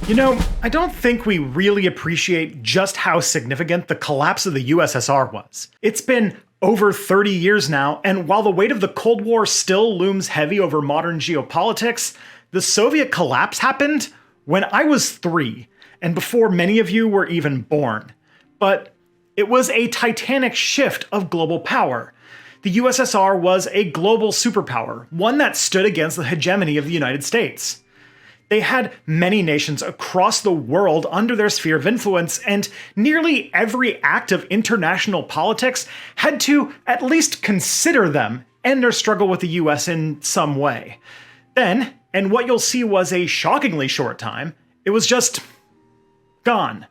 You know, I don't think we really appreciate just how significant the collapse of the USSR was. It's been over 30 years now, and while the weight of the Cold War still looms heavy over modern geopolitics, the Soviet collapse happened when I was 3, and before many of you were even born. But it was a titanic shift of global power. The USSR was a global superpower, one that stood against the hegemony of the United States. They had many nations across the world under their sphere of influence, and nearly every act of international politics had to at least consider them and their struggle with the US in some way. Then, and what you'll see was a shockingly short time, it was just gone.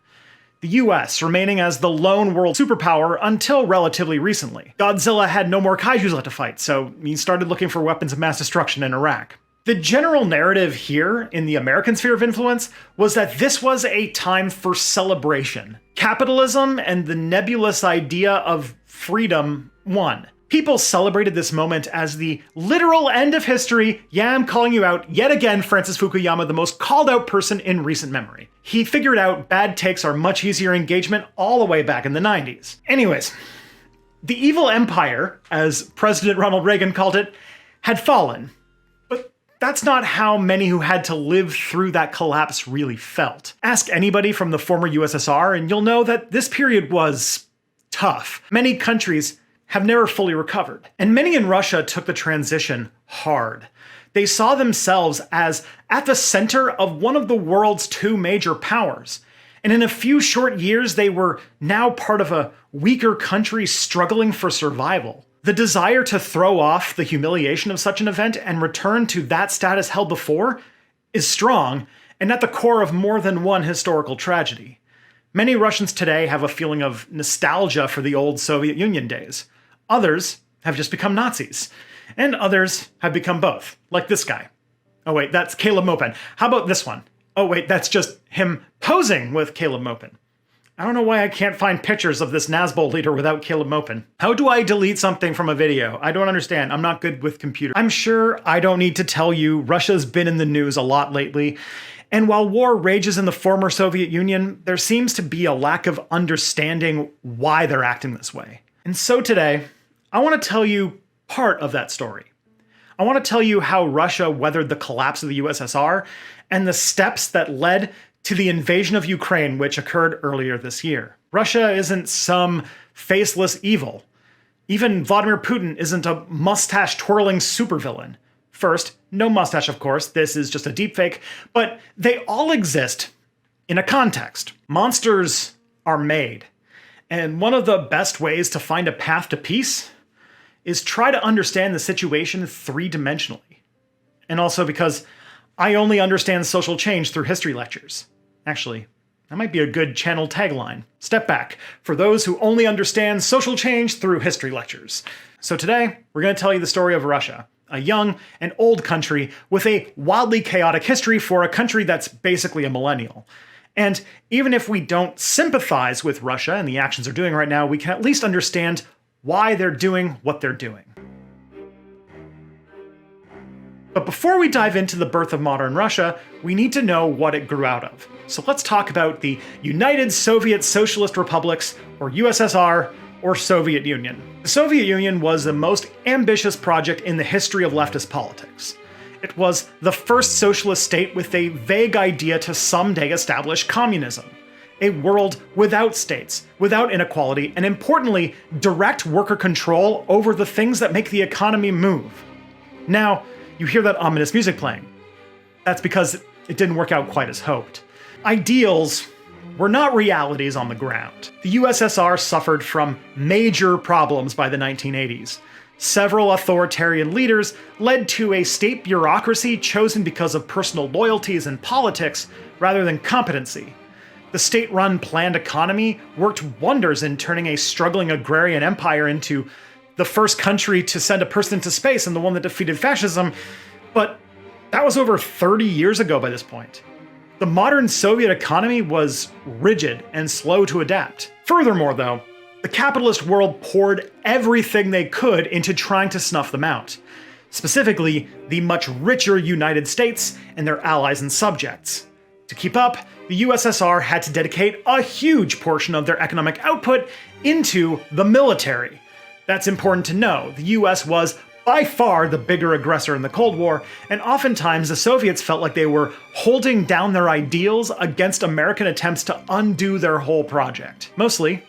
The US remaining as the lone world superpower until relatively recently. Godzilla had no more kaijus left to fight, so he started looking for weapons of mass destruction in Iraq. The general narrative here in the American sphere of influence was that this was a time for celebration. Capitalism and the nebulous idea of freedom won. People celebrated this moment as the literal end of history. Yeah, I'm calling you out yet again, Francis Fukuyama, the most called out person in recent memory. He figured out bad takes are much easier engagement all the way back in the 90s. Anyways, the evil empire, as President Ronald Reagan called it, had fallen. That's not how many who had to live through that collapse really felt. Ask anybody from the former USSR and you'll know that this period was tough. Many countries have never fully recovered, and many in Russia took the transition hard. They saw themselves as at the center of one of the world's 2 major powers, and in a few short years they were now part of a weaker country struggling for survival. The desire to throw off the humiliation of such an event and return to that status held before is strong and at the core of more than one historical tragedy. Many Russians today have a feeling of nostalgia for the old Soviet Union days. Others have just become Nazis. And others have become both, like this guy. Oh wait, that's Caleb Maupin. How about this one? Oh wait, that's just him posing with Caleb Maupin. I don't know why I can't find pictures of this Nazbol leader without Caleb Maupin. How do I delete something from a video? I don't understand. I'm not good with computers. I'm sure I don't need to tell you Russia's been in the news a lot lately. And while war rages in the former Soviet Union, there seems to be a lack of understanding why they're acting this way. And so today, I want to tell you part of that story. I want to tell you how Russia weathered the collapse of the USSR and the steps that led to the invasion of Ukraine, which occurred earlier this year. Russia isn't some faceless evil. Even Vladimir Putin isn't a mustache-twirling supervillain. First, no mustache, of course, this is just a deepfake, but they all exist in a context. Monsters are made, and one of the best ways to find a path to peace is try to understand the situation 3-dimensionally. And also because I only understand social change through history lectures. Actually, that might be a good channel tagline. Step back, for those who only understand social change through history lectures. So today, we're going to tell you the story of Russia, a young and old country with a wildly chaotic history for a country that's basically a millennial. And even if we don't sympathize with Russia and the actions they're doing right now, we can at least understand why they're doing what they're doing. But before we dive into the birth of modern Russia, we need to know what it grew out of. So let's talk about the United Soviet Socialist Republics, or USSR, or Soviet Union. The Soviet Union was the most ambitious project in the history of leftist politics. It was the first socialist state with a vague idea to someday establish communism. A world without states, without inequality, and importantly, direct worker control over the things that make the economy move. Now, you hear that ominous music playing. That's because it didn't work out quite as hoped. Ideals were not realities on the ground. The USSR suffered from major problems by the 1980s. Several authoritarian leaders led to a state bureaucracy chosen because of personal loyalties and politics rather than competency. The state-run planned economy worked wonders in turning a struggling agrarian empire into the first country to send a person into space and the one that defeated fascism, but that was over 30 years ago by this point. The modern Soviet economy was rigid and slow to adapt. Furthermore, though, the capitalist world poured everything they could into trying to snuff them out. Specifically, the much richer United States and their allies and subjects. To keep up, the USSR had to dedicate a huge portion of their economic output into the military. That's important to know. The US was by far the bigger aggressor in the Cold War, and oftentimes the Soviets felt like they were holding down their ideals against American attempts to undo their whole project. Mostly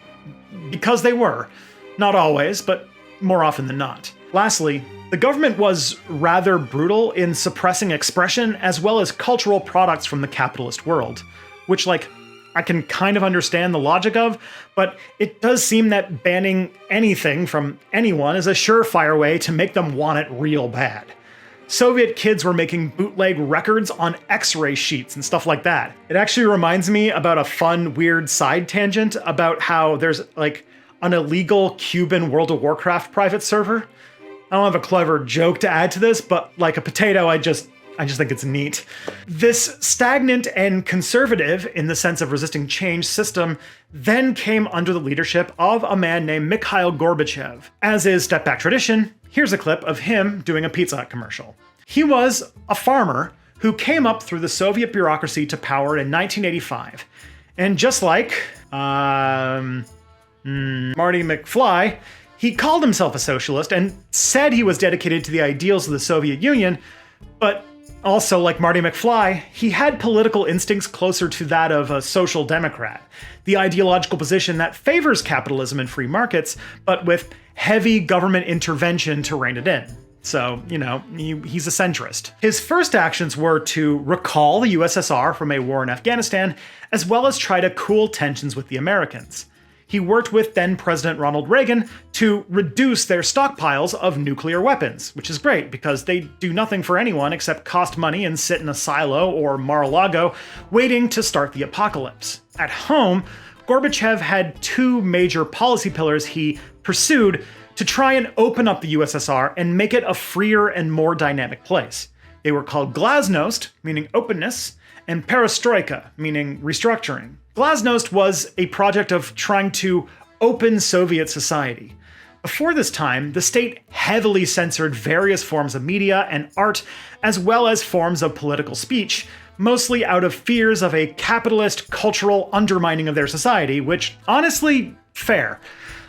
because they were. Not always, but more often than not. Lastly, the government was rather brutal in suppressing expression as well as cultural products from the capitalist world, which, I can kind of understand the logic of, but it does seem that banning anything from anyone is a surefire way to make them want it real bad. Soviet kids were making bootleg records on X-ray sheets and stuff like that. It actually reminds me about a fun, weird side tangent about how there's, an illegal Cuban World of Warcraft private server. I don't have a clever joke to add to this, but like a potato, I just think it's neat. This stagnant and conservative, in the sense of resisting change, system then came under the leadership of a man named Mikhail Gorbachev. As is Step Back tradition, here's a clip of him doing a Pizza Hut commercial. He was a farmer who came up through the Soviet bureaucracy to power in 1985. And just like Marty McFly, he called himself a socialist and said he was dedicated to the ideals of the Soviet Union, but also, like Marty McFly, he had political instincts closer to that of a social democrat, the ideological position that favors capitalism and free markets, but with heavy government intervention to rein it in. So, he's a centrist. His first actions were to recall the USSR from a war in Afghanistan, as well as try to cool tensions with the Americans. He worked with then-President Ronald Reagan to reduce their stockpiles of nuclear weapons, which is great because they do nothing for anyone except cost money and sit in a silo or Mar-a-Lago waiting to start the apocalypse. At home, Gorbachev had two major policy pillars he pursued to try and open up the USSR and make it a freer and more dynamic place. They were called glasnost, meaning openness, and perestroika, meaning restructuring. Glasnost was a project of trying to open Soviet society. Before this time, the state heavily censored various forms of media and art, as well as forms of political speech, mostly out of fears of a capitalist cultural undermining of their society, which, honestly, fair.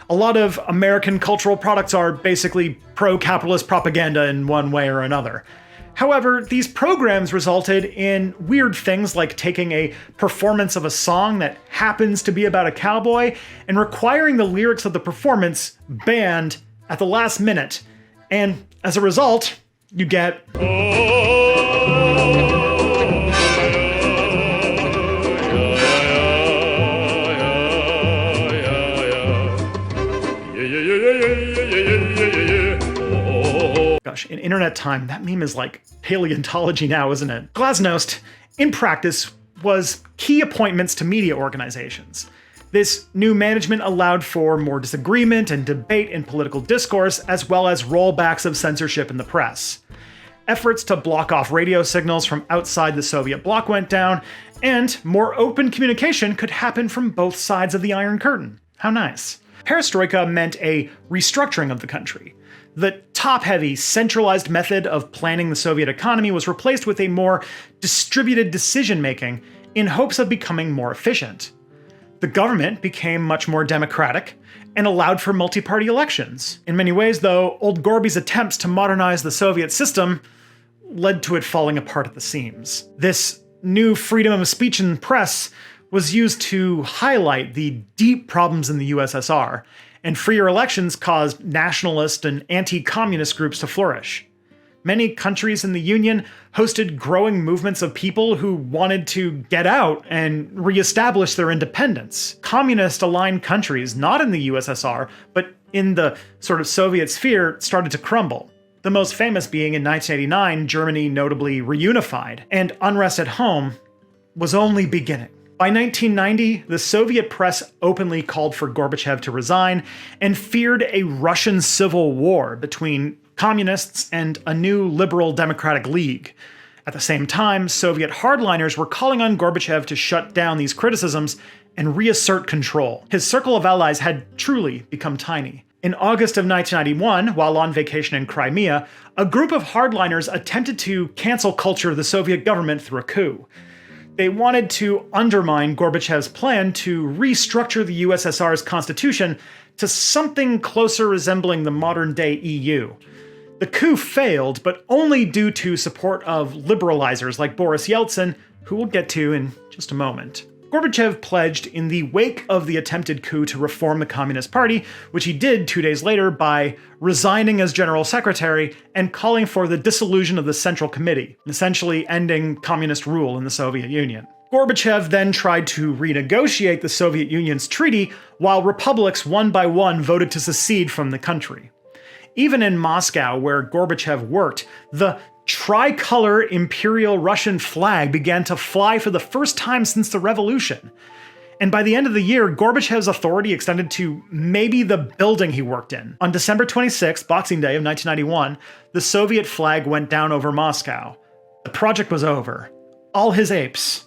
A lot of American cultural products are basically pro-capitalist propaganda in one way or another. However, these programs resulted in weird things like taking a performance of a song that happens to be about a cowboy and requiring the lyrics of the performance banned at the last minute. And as a result, you get... Gosh, in internet time, that meme is like paleontology now, isn't it? Glasnost, in practice, was key appointments to media organizations. This new management allowed for more disagreement and debate in political discourse, as well as rollbacks of censorship in the press. Efforts to block off radio signals from outside the Soviet bloc went down, and more open communication could happen from both sides of the Iron Curtain. How nice. Perestroika meant a restructuring of the country. The top-heavy, centralized method of planning the Soviet economy was replaced with a more distributed decision-making in hopes of becoming more efficient. The government became much more democratic and allowed for multi-party elections. In many ways, though, old Gorby's attempts to modernize the Soviet system led to it falling apart at the seams. This new freedom of speech and press was used to highlight the deep problems in the USSR, and freer elections caused nationalist and anti-communist groups to flourish. Many countries in the Union hosted growing movements of people who wanted to get out and reestablish their independence. Communist-aligned countries, not in the USSR, but in the sort of Soviet sphere, started to crumble. The most famous being in 1989, Germany notably reunified, and unrest at home was only beginning. By 1990, the Soviet press openly called for Gorbachev to resign and feared a Russian civil war between communists and a new liberal democratic league. At the same time, Soviet hardliners were calling on Gorbachev to shut down these criticisms and reassert control. His circle of allies had truly become tiny. In August of 1991, while on vacation in Crimea, a group of hardliners attempted to cancel culture of the Soviet government through a coup. They wanted to undermine Gorbachev's plan to restructure the USSR's constitution to something closer resembling the modern-day EU. The coup failed, but only due to support of liberalizers like Boris Yeltsin, who we'll get to in just a moment. Gorbachev pledged in the wake of the attempted coup to reform the Communist Party, which he did 2 days later by resigning as general secretary and calling for the dissolution of the Central Committee, essentially ending communist rule in the Soviet Union. Gorbachev then tried to renegotiate the Soviet Union's treaty, while republics one by one voted to secede from the country. Even in Moscow, where Gorbachev worked, the tricolor Imperial Russian flag began to fly for the first time since the revolution. And by the end of the year, Gorbachev's authority extended to maybe the building he worked in. On December 26, Boxing Day of 1991, the Soviet flag went down over Moscow. The project was over. All his apes,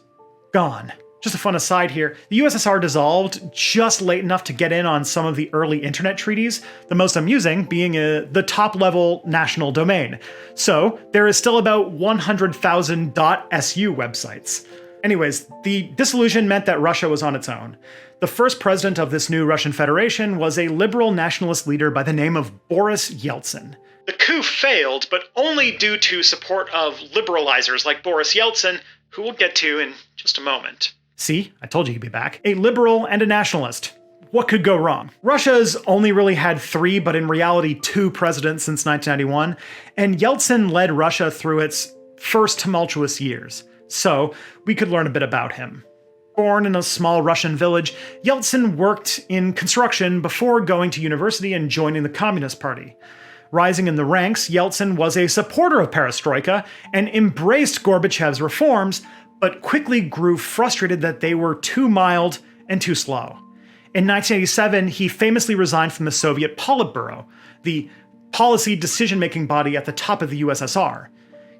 gone. Just a fun aside here, the USSR dissolved just late enough to get in on some of the early internet treaties, the most amusing being the top-level national domain. So there is still about 100,000 .su websites. Anyways, the dissolution meant that Russia was on its own. The first president of this new Russian Federation was a liberal nationalist leader by the name of Boris Yeltsin. The coup failed, but only due to support of liberalizers like Boris Yeltsin, who we'll get to in just a moment. See, I told you he'd be back. A liberal and a nationalist. What could go wrong? Russia's only really had 3, but in reality 2 presidents since 1991, and Yeltsin led Russia through its first tumultuous years. So we could learn a bit about him. Born in a small Russian village, Yeltsin worked in construction before going to university and joining the Communist Party. Rising in the ranks, Yeltsin was a supporter of perestroika and embraced Gorbachev's reforms, but quickly grew frustrated that they were too mild and too slow. In 1987, he famously resigned from the Soviet Politburo, the policy decision-making body at the top of the USSR.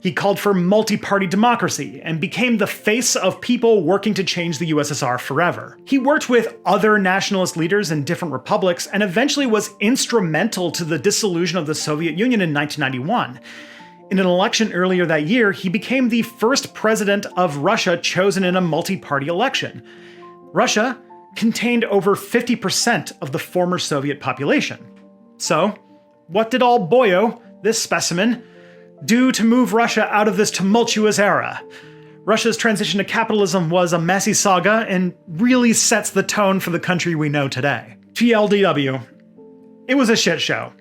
He called for multi-party democracy and became the face of people working to change the USSR forever. He worked with other nationalist leaders in different republics and eventually was instrumental to the dissolution of the Soviet Union in 1991. In an election earlier that year, he became the first president of Russia chosen in a multi-party election. Russia contained over 50% of the former Soviet population. So, what did old Boyo, this specimen, do to move Russia out of this tumultuous era? Russia's transition to capitalism was a messy saga and really sets the tone for the country we know today. TLDW. It was a shit show.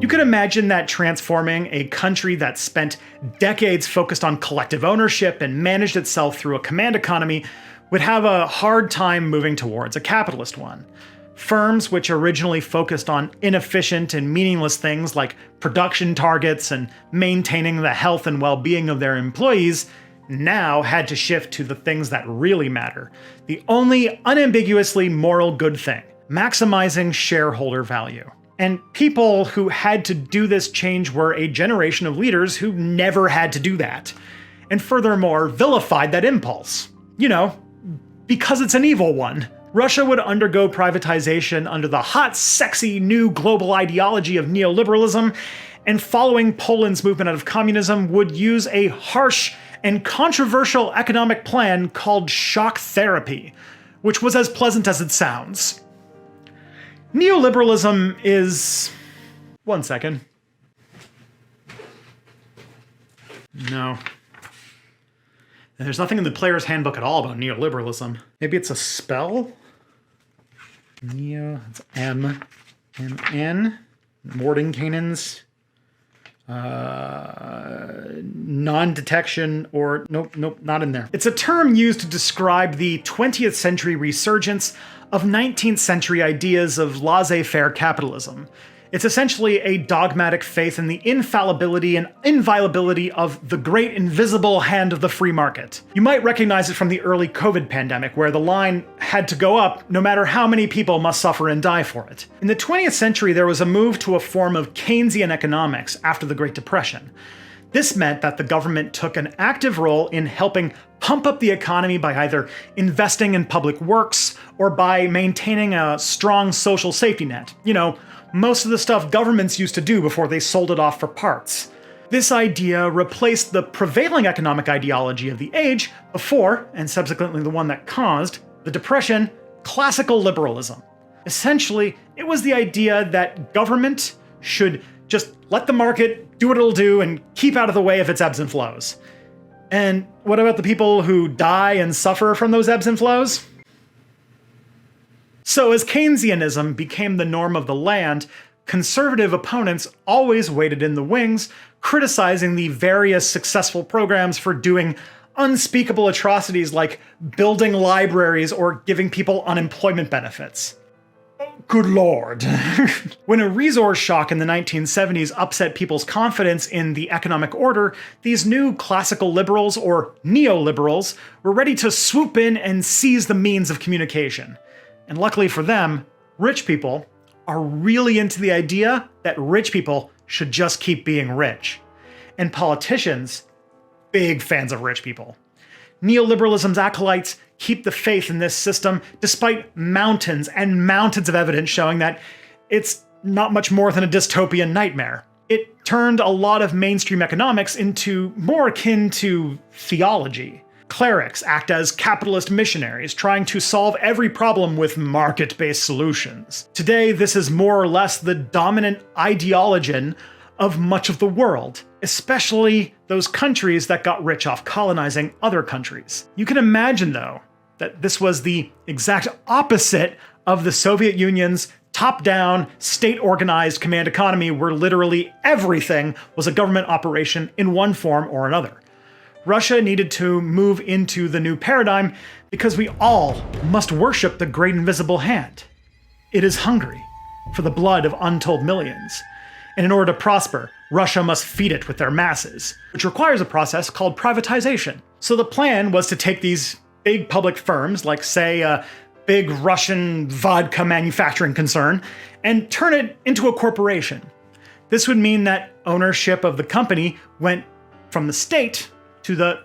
You could imagine that transforming a country that spent decades focused on collective ownership and managed itself through a command economy would have a hard time moving towards a capitalist one. Firms which originally focused on inefficient and meaningless things like production targets and maintaining the health and well-being of their employees now had to shift to the things that really matter, the only unambiguously moral good thing, maximizing shareholder value. And people who had to do this change were a generation of leaders who never had to do that, and furthermore vilified that impulse. You know, because it's an evil one. Russia would undergo privatization under the hot, sexy new global ideology of neoliberalism, and following Poland's movement out of communism would use a harsh and controversial economic plan called shock therapy, which was as pleasant as it sounds. Neoliberalism is... One second. No. There's nothing in the player's handbook at all about neoliberalism. Maybe it's a spell? It's M. M-N. Mordenkainen's. Non-detection or... Nope, not in there. It's a term used to describe the 20th century resurgence of 19th century ideas of laissez-faire capitalism. It's essentially a dogmatic faith in the infallibility and inviolability of the great invisible hand of the free market. You might recognize it from the early COVID pandemic, where the line had to go up no matter how many people must suffer and die for it. In the 20th century, there was a move to a form of Keynesian economics after the Great Depression. This meant that the government took an active role in helping pump up the economy by either investing in public works or by maintaining a strong social safety net. You know, most of the stuff governments used to do before they sold it off for parts. This idea replaced the prevailing economic ideology of the age before, and subsequently the one that caused, the Depression, classical liberalism. Essentially, it was the idea that government should just let the market do what it'll do and keep out of the way of its ebbs and flows. And what about the people who die and suffer from those ebbs and flows? So as Keynesianism became the norm of the land, conservative opponents always waited in the wings, criticizing the various successful programs for doing unspeakable atrocities like building libraries or giving people unemployment benefits. Good lord. When a resource shock in the 1970s upset people's confidence in the economic order, these new classical liberals, or neoliberals, were ready to swoop in and seize the means of communication. And luckily for them, rich people are really into the idea that rich people should just keep being rich. And politicians, big fans of rich people. Neoliberalism's acolytes keep the faith in this system despite mountains and mountains of evidence showing that it's not much more than a dystopian nightmare. It turned a lot of mainstream economics into more akin to theology. Clerics act as capitalist missionaries, trying to solve every problem with market-based solutions. Today, this is more or less the dominant ideology of much of the world, especially those countries that got rich off colonizing other countries. You can imagine, though, that this was the exact opposite of the Soviet Union's top-down, state-organized command economy where literally everything was a government operation in one form or another. Russia needed to move into the new paradigm because we all must worship the great invisible hand. It is hungry for the blood of untold millions. And in order to prosper, Russia must feed it with their masses, which requires a process called privatization. So the plan was to take these big public firms, like say a big Russian vodka manufacturing concern, and turn it into a corporation. This would mean that ownership of the company went from the state to the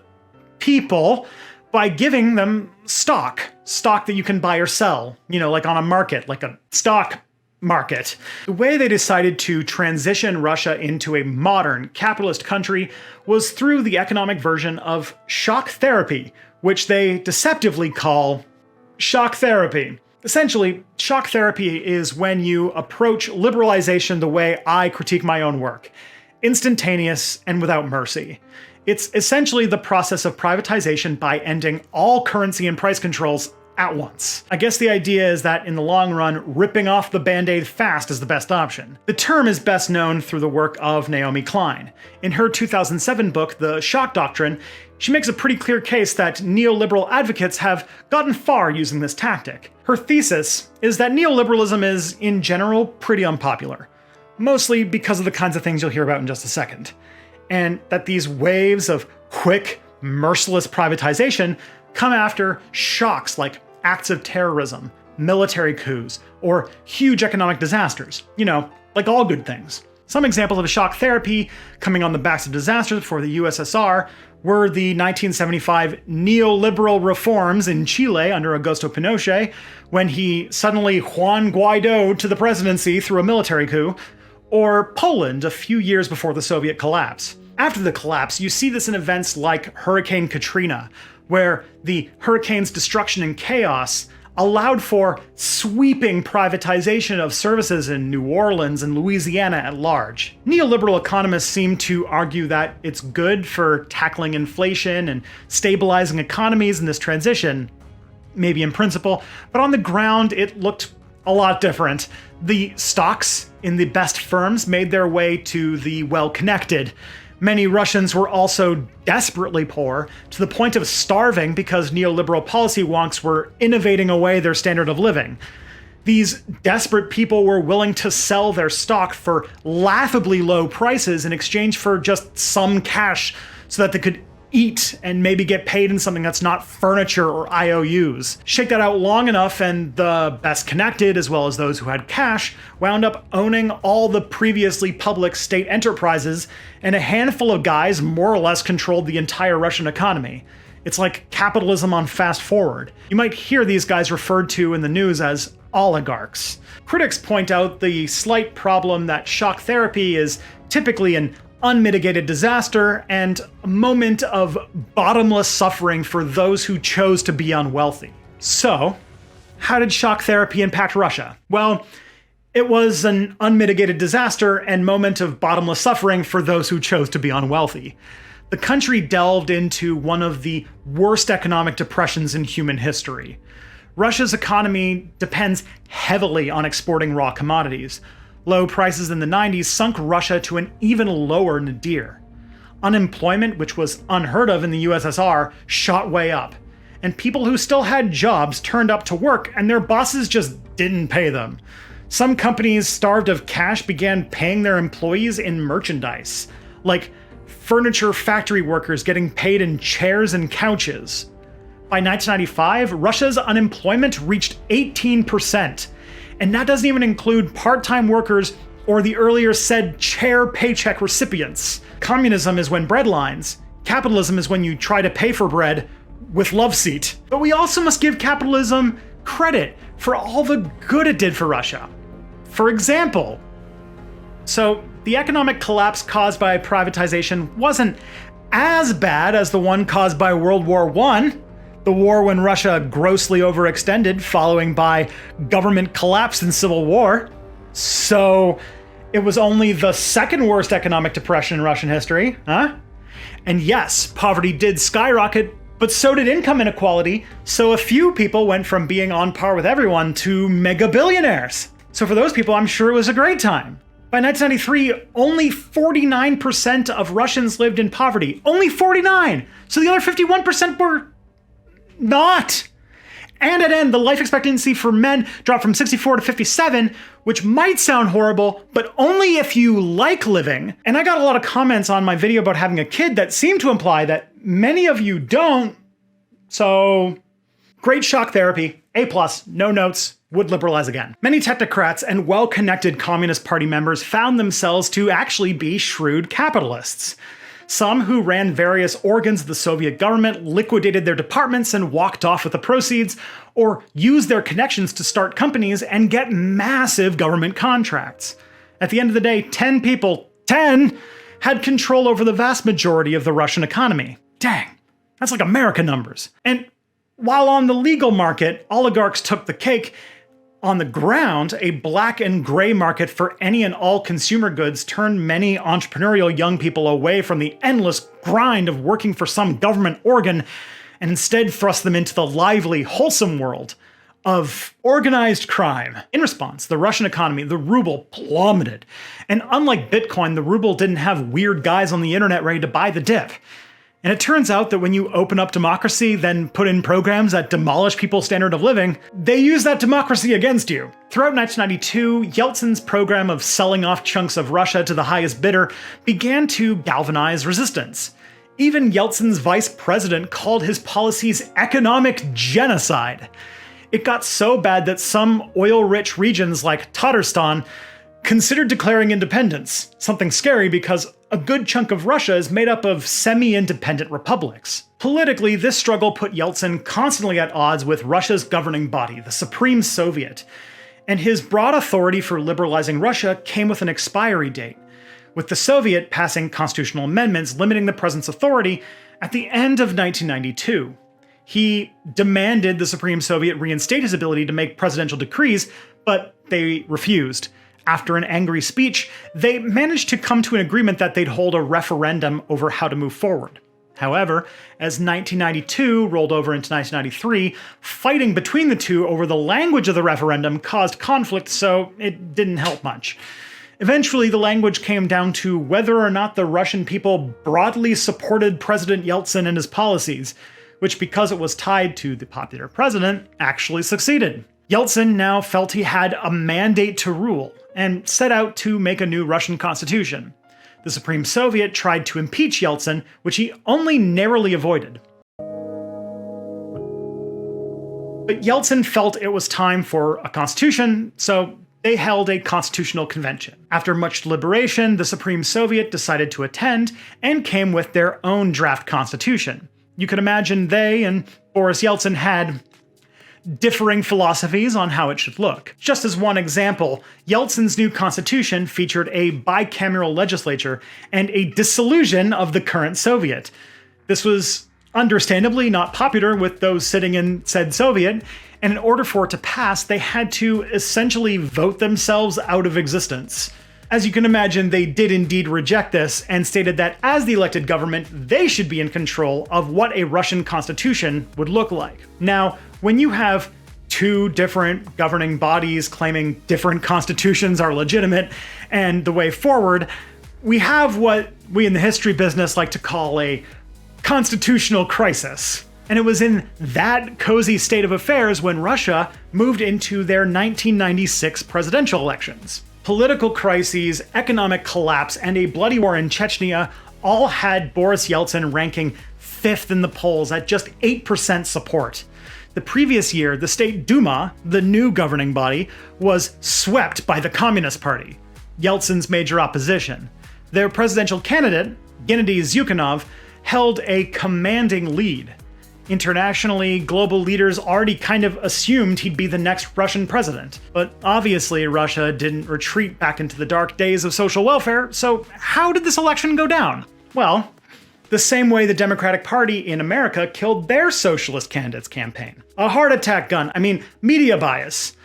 people by giving them stock that you can buy or sell, like on a market, like a stock market. The way they decided to transition Russia into a modern capitalist country was through the economic version of shock therapy, which they deceptively call shock therapy. Essentially, shock therapy is when you approach liberalization the way I critique my own work, instantaneous and without mercy. It's essentially the process of privatization by ending all currency and price controls at once. I guess the idea is that in the long run, ripping off the band-aid fast is the best option. The term is best known through the work of Naomi Klein. In her 2007 book, The Shock Doctrine, she makes a pretty clear case that neoliberal advocates have gotten far using this tactic. Her thesis is that neoliberalism is, in general, pretty unpopular, mostly because of the kinds of things you'll hear about in just a second, and that these waves of quick, merciless privatization come after shocks like acts of terrorism, military coups, or huge economic disasters. Like all good things. Some examples of shock therapy coming on the backs of disasters for the USSR were the 1975 neoliberal reforms in Chile under Augusto Pinochet, when he suddenly Juan Guaido to the presidency through a military coup, or Poland a few years before the Soviet collapse. After the collapse, you see this in events like Hurricane Katrina, where the hurricane's destruction and chaos allowed for sweeping privatization of services in New Orleans and Louisiana at large. Neoliberal economists seem to argue that it's good for tackling inflation and stabilizing economies in this transition, maybe in principle, but on the ground it looked a lot different. The stocks in the best firms made their way to the well-connected. Many Russians were also desperately poor, to the point of starving because neoliberal policy wonks were innovating away their standard of living. These desperate people were willing to sell their stock for laughably low prices in exchange for just some cash so that they could eat and maybe get paid in something that's not furniture or IOUs. Shake that out long enough and the best connected, as well as those who had cash, wound up owning all the previously public state enterprises, and a handful of guys more or less controlled the entire Russian economy. It's like capitalism on fast forward. You might hear these guys referred to in the news as oligarchs. Critics point out the slight problem that shock therapy is typically an unmitigated disaster, and a moment of bottomless suffering for those who chose to be unwealthy. So, how did shock therapy impact Russia? Well, it was an unmitigated disaster and moment of bottomless suffering for those who chose to be unwealthy. The country delved into one of the worst economic depressions in human history. Russia's economy depends heavily on exporting raw commodities. Low prices in the 90s sunk Russia to an even lower nadir. Unemployment, which was unheard of in the USSR, shot way up. And people who still had jobs turned up to work and their bosses just didn't pay them. Some companies starved of cash began paying their employees in merchandise, like furniture factory workers getting paid in chairs and couches. By 1995, Russia's unemployment reached 18%, and that doesn't even include part-time workers or the earlier said chair paycheck recipients. Communism is when bread lines. Capitalism is when you try to pay for bread with love seat. But we also must give capitalism credit for all the good it did for Russia. For example, the economic collapse caused by privatization wasn't as bad as the one caused by World War I, the war when Russia grossly overextended, following by government collapse and civil war. So it was only the second worst economic depression in Russian history, huh? And yes, poverty did skyrocket, but so did income inequality, so a few people went from being on par with everyone to mega billionaires. So for those people, I'm sure it was a great time. By 1993, only 49% of Russians lived in poverty. Only 49! So the other 51% were not. And at end, the life expectancy for men dropped from 64 to 57, which might sound horrible, but only if you like living. And I got a lot of comments on my video about having a kid that seem to imply that many of you don't. So, great shock therapy, A+, no notes, would liberalize again. Many technocrats and well-connected Communist Party members found themselves to actually be shrewd capitalists. Some who ran various organs of the Soviet government liquidated their departments and walked off with the proceeds, or used their connections to start companies and get massive government contracts. At the end of the day, 10 people, 10, had control over the vast majority of the Russian economy. Dang, that's like American numbers. And while on the legal market, oligarchs took the cake, on the ground, a black and gray market for any and all consumer goods turned many entrepreneurial young people away from the endless grind of working for some government organ and instead thrust them into the lively, wholesome world of organized crime. In response, the Russian economy, the ruble, plummeted. And unlike Bitcoin, the ruble didn't have weird guys on the internet ready to buy the dip. And it turns out that when you open up democracy, then put in programs that demolish people's standard of living, they use that democracy against you. Throughout 1992, Yeltsin's program of selling off chunks of Russia to the highest bidder began to galvanize resistance. Even Yeltsin's vice president called his policies economic genocide. It got so bad that some oil-rich regions like Tatarstan considered declaring independence, something scary because a good chunk of Russia is made up of semi-independent republics. Politically, this struggle put Yeltsin constantly at odds with Russia's governing body, the Supreme Soviet, and his broad authority for liberalizing Russia came with an expiry date, with the Soviet passing constitutional amendments limiting the president's authority at the end of 1992. He demanded the Supreme Soviet reinstate his ability to make presidential decrees, but they refused. After an angry speech, they managed to come to an agreement that they'd hold a referendum over how to move forward. However, as 1992 rolled over into 1993, fighting between the two over the language of the referendum caused conflict, so it didn't help much. Eventually, the language came down to whether or not the Russian people broadly supported President Yeltsin and his policies, which, because it was tied to the popular president, actually succeeded. Yeltsin now felt he had a mandate to rule, and set out to make a new Russian constitution. The Supreme Soviet tried to impeach Yeltsin, which he only narrowly avoided. But Yeltsin felt it was time for a constitution, so they held a constitutional convention. After much deliberation, the Supreme Soviet decided to attend and came with their own draft constitution. You can imagine they and Boris Yeltsin had differing philosophies on how it should look. Just as one example, Yeltsin's new constitution featured a bicameral legislature and a dissolution of the current Soviet. This was understandably not popular with those sitting in said Soviet, and in order for it to pass, they had to essentially vote themselves out of existence. As you can imagine, they did indeed reject this and stated that as the elected government, they should be in control of what a Russian constitution would look like. Now, when you have two different governing bodies claiming different constitutions are legitimate and the way forward, we have what we in the history business like to call a constitutional crisis. And it was in that cozy state of affairs when Russia moved into their 1996 presidential elections. Political crises, economic collapse, and a bloody war in Chechnya all had Boris Yeltsin ranking 5th in the polls at just 8% support. The previous year, the State Duma, the new governing body, was swept by the Communist Party, Yeltsin's major opposition. Their presidential candidate, Gennady Zyuganov, held a commanding lead. Internationally, global leaders already kind of assumed he'd be the next Russian president. But obviously, Russia didn't retreat back into the dark days of social welfare, so how did this election go down? Well, the same way the Democratic Party in America killed their socialist candidate's campaign. A heart attack gun, media bias.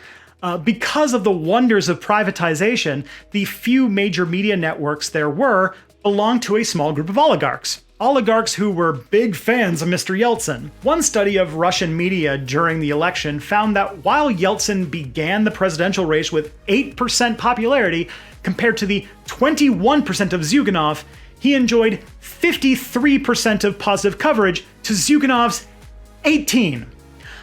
Because of the wonders of privatization, the few major media networks there were belonged to a small group of oligarchs. Oligarchs who were big fans of Mr. Yeltsin. One study of Russian media during the election found that while Yeltsin began the presidential race with 8% popularity compared to the 21% of Zyuganov, he enjoyed 53% of positive coverage to Zyuganov's 18%.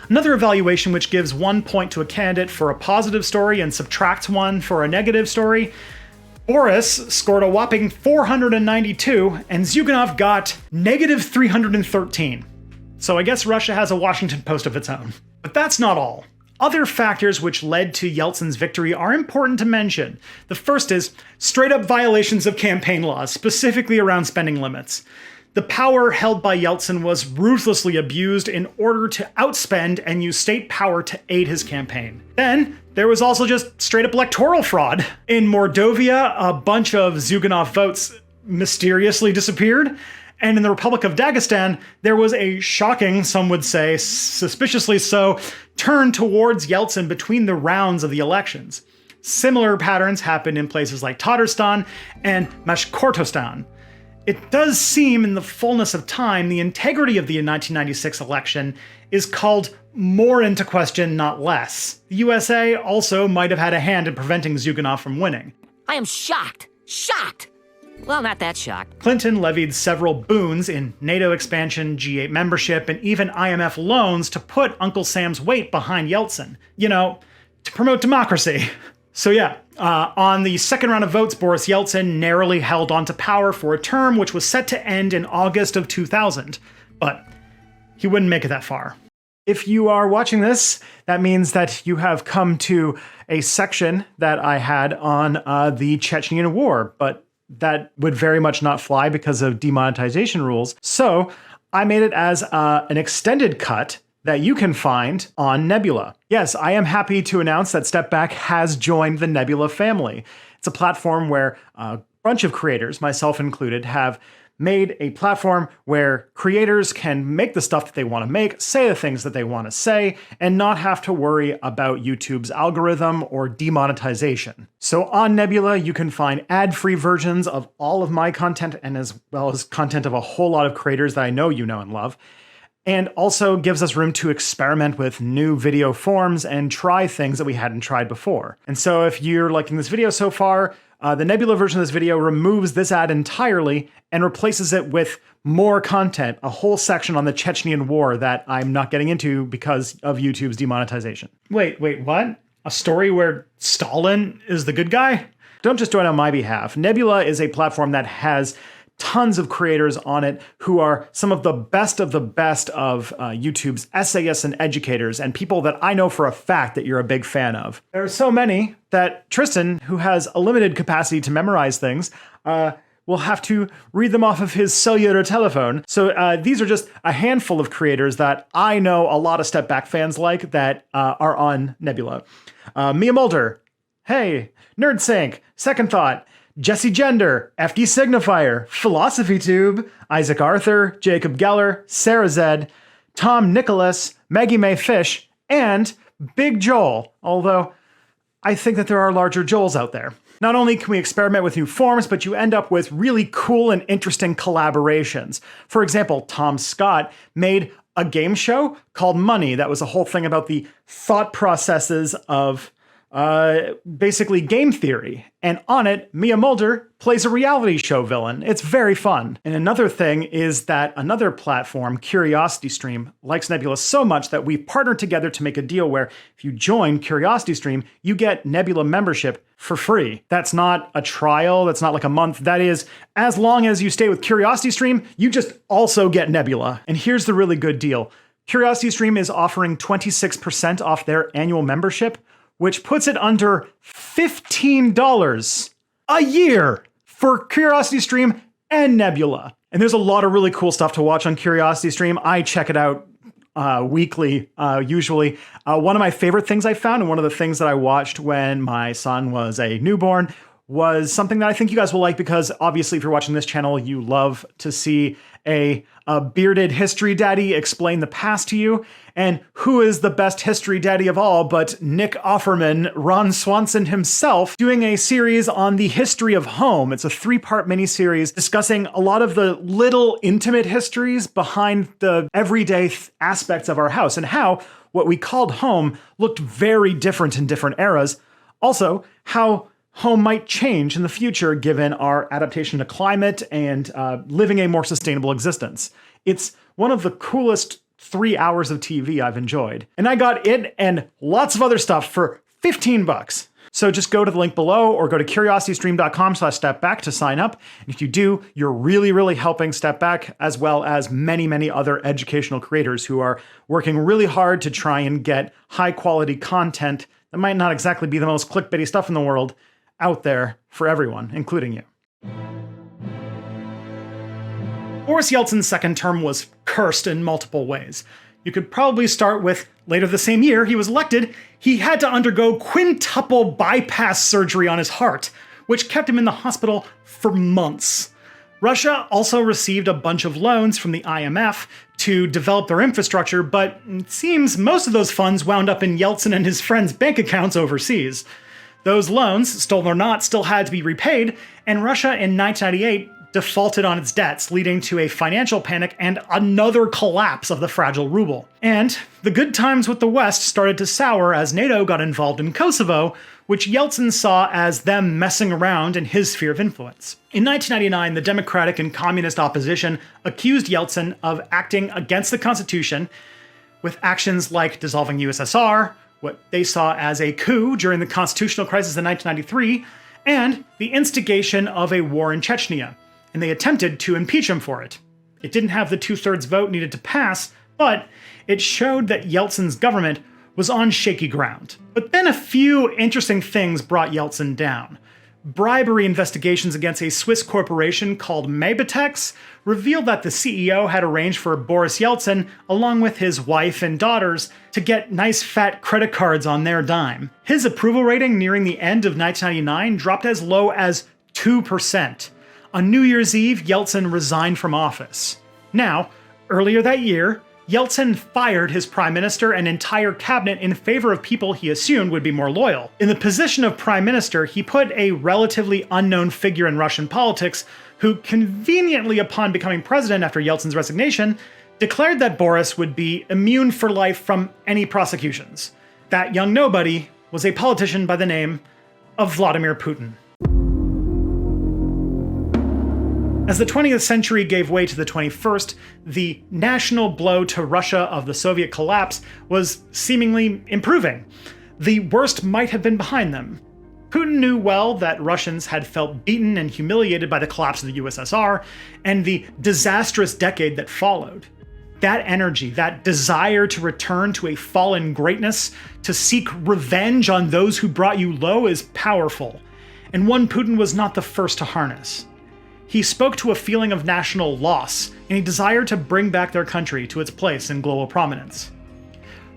Another evaluation which gives 1 point to a candidate for a positive story and subtracts 1 for a negative story. Boris scored a whopping 492, and Zyuganov got negative 313. So I guess Russia has a Washington Post of its own. But that's not all. Other factors which led to Yeltsin's victory are important to mention. The first is straight-up violations of campaign laws, specifically around spending limits. The power held by Yeltsin was ruthlessly abused in order to outspend and use state power to aid his campaign. Then, there was also just straight-up electoral fraud. In Mordovia, a bunch of Zyuganov votes mysteriously disappeared, and in the Republic of Dagestan, there was a shocking, some would say, suspiciously so, turn towards Yeltsin between the rounds of the elections. Similar patterns happened in places like Tatarstan and Bashkortostan. It does seem in the fullness of time the integrity of the 1996 election is called more into question, not less. The USA also might have had a hand in preventing Zyuganov from winning. I am shocked. Shocked! Well, not that shocked. Clinton levied several boons in NATO expansion, G8 membership, and even IMF loans to put Uncle Sam's weight behind Yeltsin. To promote democracy. So yeah, on the second round of votes, Boris Yeltsin narrowly held onto power for a term which was set to end in August of 2000. But he wouldn't make it that far. If you are watching this, that means that you have come to a section that I had on the Chechnyan War, but that would very much not fly because of demonetization rules. So I made it as an extended cut that you can find on Nebula. Yes, I am happy to announce that Step Back has joined the Nebula family. It's a platform where a bunch of creators, myself included, have made a platform where creators can make the stuff that they want to make, say the things that they want to say, and not have to worry about YouTube's algorithm or demonetization. So on Nebula, you can find ad-free versions of all of my content, and as well as content of a whole lot of creators that I know you know and love, and also gives us room to experiment with new video forms and try things that we hadn't tried before. And so if you're liking this video so far, the Nebula version of this video removes this ad entirely and replaces it with more content, a whole section on the Chechnyan War that I'm not getting into because of YouTube's demonetization. Wait, what? A story where Stalin is the good guy? Don't just join on my behalf. Nebula is a platform that has tons of creators on it who are some of the best of YouTube's essayists and educators and people that I know for a fact that you're a big fan of. There are so many that Tristan, who has a limited capacity to memorize things, will have to read them off of his cellular telephone. So these are just a handful of creators that I know a lot of Step Back fans like that are on Nebula. Mia Mulder, hey, NerdSync, Second Thought, Jesse Gender, FD Signifier, Philosophy Tube, Isaac Arthur, Jacob Geller, Sarah Zed, Tom Nicholas, Maggie Mae Fish, and Big Joel, although I think that there are larger Joels out there. Not only can we experiment with new forms, but you end up with really cool and interesting collaborations. For example, Tom Scott made a game show called Money that was a whole thing about the thought processes of basically game theory. And on it, Mia Mulder plays a reality show villain. It's very fun. And another thing is that another platform, CuriosityStream, likes Nebula so much that we've partnered together to make a deal where if you join CuriosityStream, you get Nebula membership for free. That's not a trial. That's not like a month. That is, as long as you stay with CuriosityStream, you just also get Nebula. And here's the really good deal. CuriosityStream is offering 26% off their annual membership, which puts it under $15 a year for CuriosityStream and Nebula. And there's a lot of really cool stuff to watch on CuriosityStream. I check it out weekly, usually. One of my favorite things I found, and one of the things that I watched when my son was a newborn, was something that I think you guys will like, because obviously if you're watching this channel, you love to see a bearded history daddy explain the past to you. And who is the best history daddy of all but Nick Offerman, Ron Swanson himself, doing a series on the history of home. It's a 3-part miniseries discussing a lot of the little intimate histories behind the everyday aspects of our house and how what we called home looked very different in different eras. Also, how home might change in the future given our adaptation to climate and living a more sustainable existence. It's one of the coolest 3 hours of TV I've enjoyed. And I got it and lots of other stuff for $15. So just go to the link below or go to curiositystream.com/stepback to sign up. And if you do, you're really, really helping Step Back, as well as many, many other educational creators who are working really hard to try and get high quality content that might not exactly be the most clickbaity stuff in the world out there for everyone, including you. Boris Yeltsin's second term was cursed in multiple ways. You could probably start with later the same year he was elected, he had to undergo quintuple bypass surgery on his heart, which kept him in the hospital for months. Russia also received a bunch of loans from the IMF to develop their infrastructure, but it seems most of those funds wound up in Yeltsin and his friends' bank accounts overseas. Those loans, stolen or not, still had to be repaid, and Russia in 1998 defaulted on its debts, leading to a financial panic and another collapse of the fragile ruble. And the good times with the West started to sour as NATO got involved in Kosovo, which Yeltsin saw as them messing around in his sphere of influence. In 1999, the Democratic and Communist opposition accused Yeltsin of acting against the Constitution, with actions like dissolving USSR, what they saw as a coup during the constitutional crisis in 1993, and the instigation of a war in Chechnya, and they attempted to impeach him for it. It didn't have the 2/3 vote needed to pass, but it showed that Yeltsin's government was on shaky ground. But then a few interesting things brought Yeltsin down. Bribery investigations against a Swiss corporation called Mabitex revealed that the CEO had arranged for Boris Yeltsin, along with his wife and daughters, to get nice fat credit cards on their dime. His approval rating nearing the end of 1999 dropped as low as 2%. On New Year's Eve, Yeltsin resigned from office. Now, earlier that year, Yeltsin fired his prime minister and entire cabinet in favor of people he assumed would be more loyal. In the position of prime minister, he put a relatively unknown figure in Russian politics who conveniently, upon becoming president after Yeltsin's resignation, declared that Boris would be immune for life from any prosecutions. That young nobody was a politician by the name of Vladimir Putin. As the 20th century gave way to the 21st, the national blow to Russia of the Soviet collapse was seemingly improving. The worst might have been behind them. Putin knew well that Russians had felt beaten and humiliated by the collapse of the USSR and the disastrous decade that followed. That energy, that desire to return to a fallen greatness, to seek revenge on those who brought you low, is powerful, and one Putin was not the first to harness. He spoke to a feeling of national loss and a desire to bring back their country to its place in global prominence.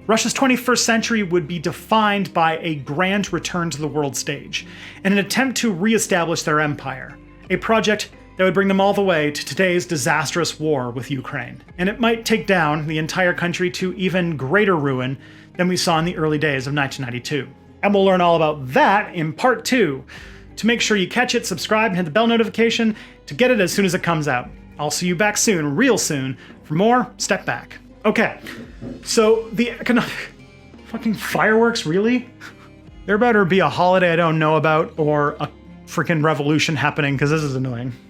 Russia's 21st century would be defined by a grand return to the world stage, and an attempt to re-establish their empire, a project that would bring them all the way to today's disastrous war with Ukraine. And it might take down the entire country to even greater ruin than we saw in the early days of 1992. And we'll learn all about that in part 2. To make sure you catch it, subscribe and hit the bell notification to get it as soon as it comes out. I'll see you back soon, real soon, for more Step Back. Okay, so the economic... Fucking fireworks, really? There better be a holiday I don't know about or a freaking revolution happening, because this is annoying.